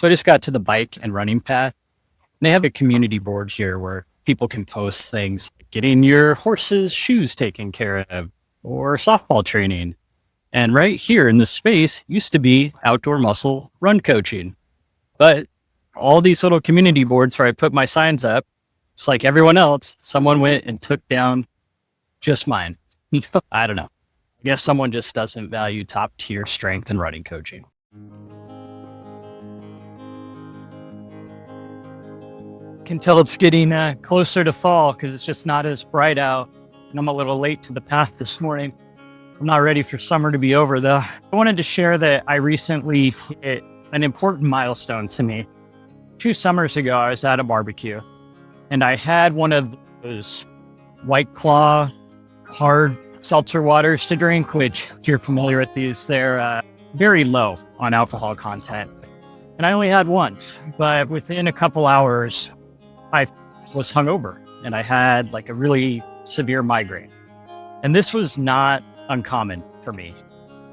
So I just got to the bike and running path. And they have a community board here where people can post things like getting your horse's shoes taken care of or softball training. And right here in this space used to be outdoor muscle run coaching. But all these little community boards where I put my signs up, just like everyone else, someone went and took down just mine. I don't know. I guess someone just doesn't value top tier strength and running coaching. Can tell it's getting closer to fall because it's just not as bright out. And I'm a little late to the path this morning. I'm not ready for summer to be over though. I wanted to share that I recently hit an important milestone to me. 2 summers ago, I was at a barbecue and I had one of those White Claw hard seltzer waters to drink, which if you're familiar with these, they're very low on alcohol content. And I only had one, but within a couple hours, I was hungover and I had like a really severe migraine. And this was not uncommon for me.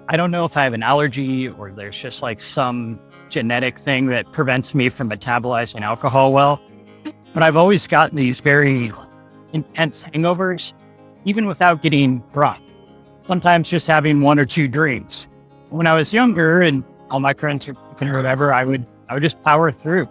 I don't know if I have an allergy or there's just like some genetic thing that prevents me from metabolizing alcohol well, but I've always gotten these very intense hangovers, even without getting drunk. Sometimes just having 1 or 2 drinks. When I was younger and all my friends or whatever, I would just power through.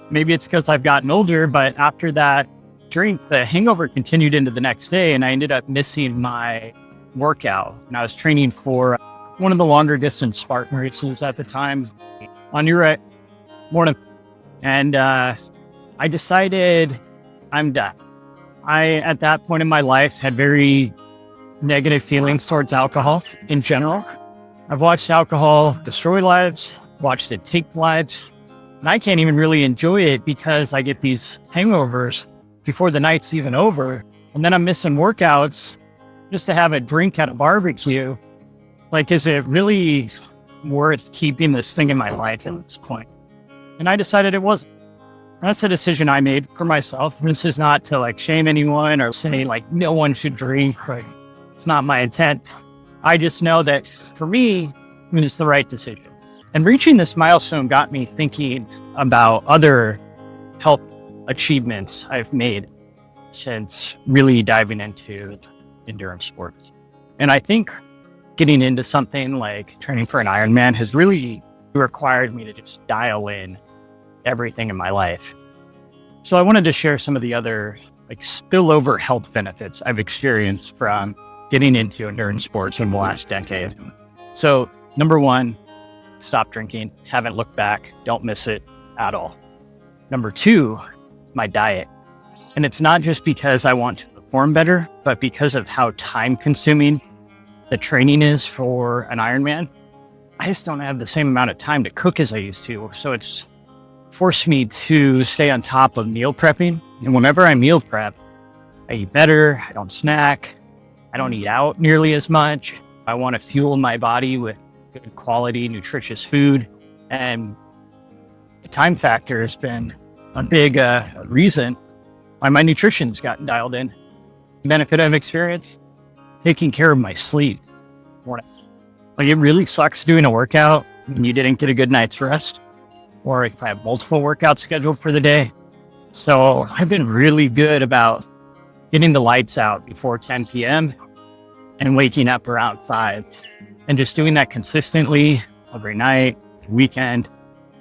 Maybe it's because I've gotten older, but after that drink, the hangover continued into the next day and I ended up missing my workout. And I was training for one of the longer distance Spartan races at the time on your right morning. And I decided I'm done. At that point in my life, had very negative feelings towards alcohol in general. I've watched alcohol destroy lives, watched it take lives. And I can't even really enjoy it because I get these hangovers before the night's even over. And then I'm missing workouts just to have a drink at a barbecue. Like, is it really worth keeping this thing in my life at this point? And I decided it wasn't. That's a decision I made for myself. This is not to like shame anyone or say like no one should drink. Right? It's not my intent. I just know that for me, it's the right decision. And reaching this milestone got me thinking about other health achievements I've made since really diving into endurance sports. And I think getting into something like training for an Ironman has really required me to just dial in everything in my life. So I wanted to share some of the other like spillover health benefits I've experienced from getting into endurance sports in the last decade. So number 1, stop drinking, haven't looked back, don't miss it at all. Number 2, my diet. And it's not just because I want to perform better, but because of how time consuming the training is for an Ironman. I just don't have the same amount of time to cook as I used to. So it's forced me to stay on top of meal prepping. And whenever I meal prep, I eat better, I don't snack, I don't eat out nearly as much. I want to fuel my body with good quality, nutritious food. And the time factor has been a big reason why my nutrition's gotten dialed in. Benefit I've experienced, taking care of my sleep. Like it really sucks doing a workout when you didn't get a good night's rest, or if I have multiple workouts scheduled for the day. So I've been really good about getting the lights out before 10 p.m. and waking up around 5. And just doing that consistently every night, weekend,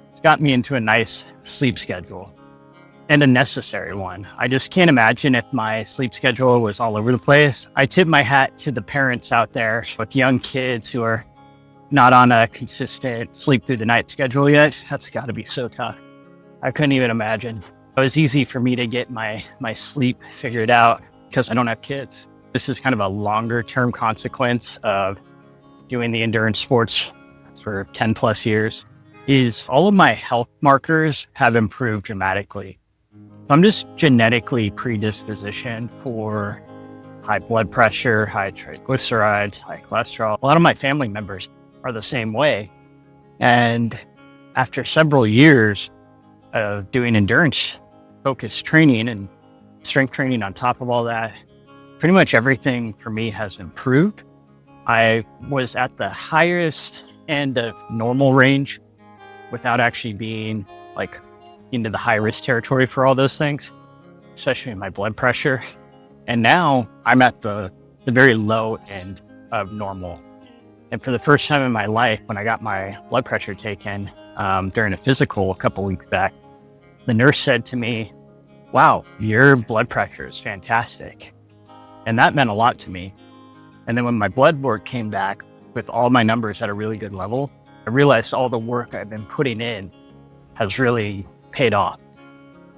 it's got me into a nice sleep schedule and a necessary one. I just can't imagine if my sleep schedule was all over the place. I tip my hat to the parents out there with young kids who are not on a consistent sleep through the night schedule yet. That's got to be so tough. I couldn't even imagine. It was easy for me to get my sleep figured out because I don't have kids. This is kind of a longer term consequence of doing the endurance sports for 10 plus years, is all of my health markers have improved dramatically. I'm just genetically predispositioned for high blood pressure, high triglycerides, high cholesterol. A lot of my family members are the same way. And after several years of doing endurance focused training and strength training on top of all that, pretty much everything for me has improved. I was at the highest end of normal range without actually being like into the high risk territory for all those things, especially my blood pressure. And now I'm at the very low end of normal. And for the first time in my life, when I got my blood pressure taken during a physical a couple weeks back, the nurse said to me, "Wow, your blood pressure is fantastic." And that meant a lot to me. And then when my blood work came back with all my numbers at a really good level, I realized all the work I've been putting in has really paid off.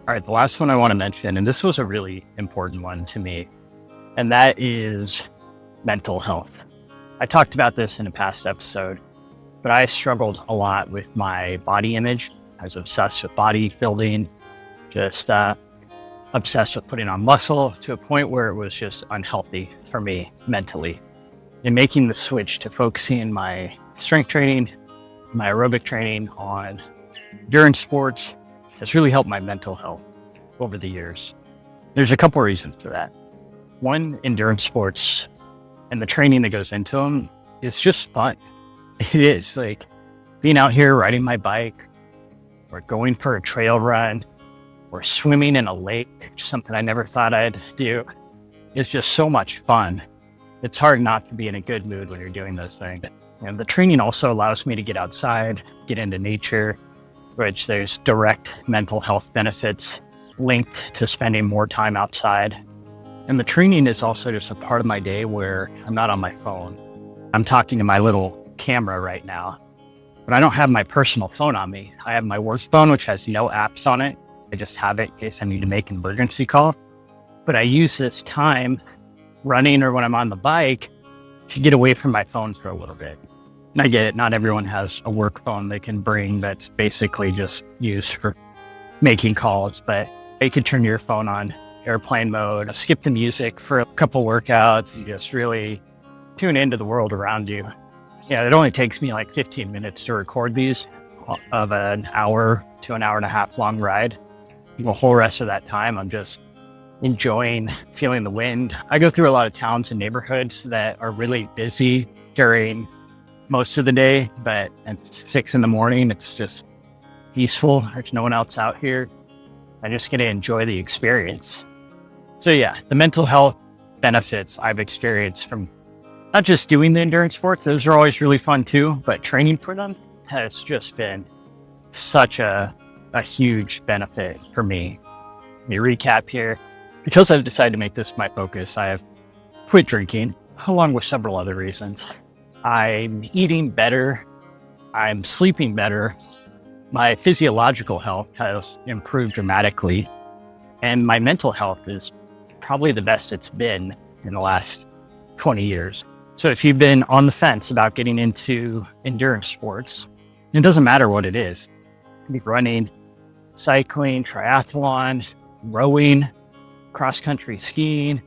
All right, the last one I want to mention, and this was a really important one to me, and that is mental health. I talked about this in a past episode, but I struggled a lot with my body image. I was obsessed with bodybuilding, just obsessed with putting on muscle to a point where it was just unhealthy for me mentally. And making the switch to focusing my strength training, my aerobic training on endurance sports has really helped my mental health over the years. There's a couple of reasons for that. One, endurance sports and the training that goes into them is just fun. It is like being out here riding my bike or going for a trail run or swimming in a lake, something I never thought I'd do. It's just so much fun. It's hard not to be in a good mood when you're doing those things. And the training also allows me to get outside, get into nature, which there's direct mental health benefits linked to spending more time outside. And the training is also just a part of my day where I'm not on my phone. I'm talking to my little camera right now, but I don't have my personal phone on me. I have my work phone, which has no apps on it. I just have it in case I need to make an emergency call. But I use this time running or when I'm on the bike to get away from my phone for a little bit. And I get it. Not everyone has a work phone they can bring that's basically just used for making calls, but you could turn your phone on airplane mode, skip the music for a couple workouts, and just really tune into the world around you. Yeah, it only takes me like 15 minutes to record these of an hour to an hour and a half long ride. The whole rest of that time, I'm just enjoying feeling the wind. I go through a lot of towns and neighborhoods that are really busy during most of the day, but at 6 a.m, it's just peaceful. There's no one else out here. I just get to enjoy the experience. So yeah, the mental health benefits I've experienced from not just doing the endurance sports, those are always really fun too, but training for them has just been such a huge benefit for me. Let me recap here. Because I've decided to make this my focus, I have quit drinking, along with several other reasons. I'm eating better. I'm sleeping better. My physiological health has improved dramatically. And my mental health is probably the best it's been in the last 20 years. So if you've been on the fence about getting into endurance sports, it doesn't matter what it is. It could be running, cycling, triathlon, rowing, cross-country skiing.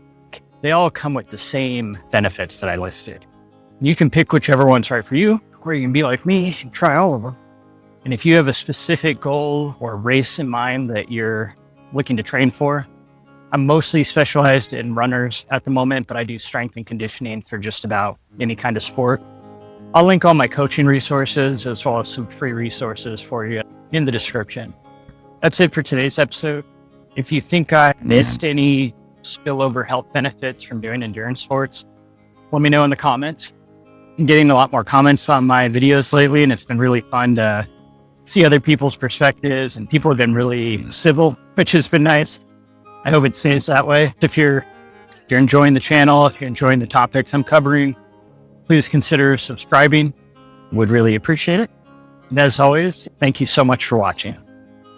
They all come with the same benefits that I listed. You can pick whichever one's right for you, or you can be like me and try all of them. And if you have a specific goal or race in mind that you're looking to train for, I'm mostly specialized in runners at the moment, but I do strength and conditioning for just about any kind of sport. I'll link all my coaching resources as well as some free resources for you in the description. That's it for today's episode. If you think I missed any spillover health benefits from doing endurance sports, let me know in the comments. I'm getting a lot more comments on my videos lately, and it's been really fun to see other people's perspectives, and people have been really civil, which has been nice. I hope it stays that way. If you're enjoying the channel, if you're enjoying the topics I'm covering, please consider subscribing. Would really appreciate it. And as always, thank you so much for watching.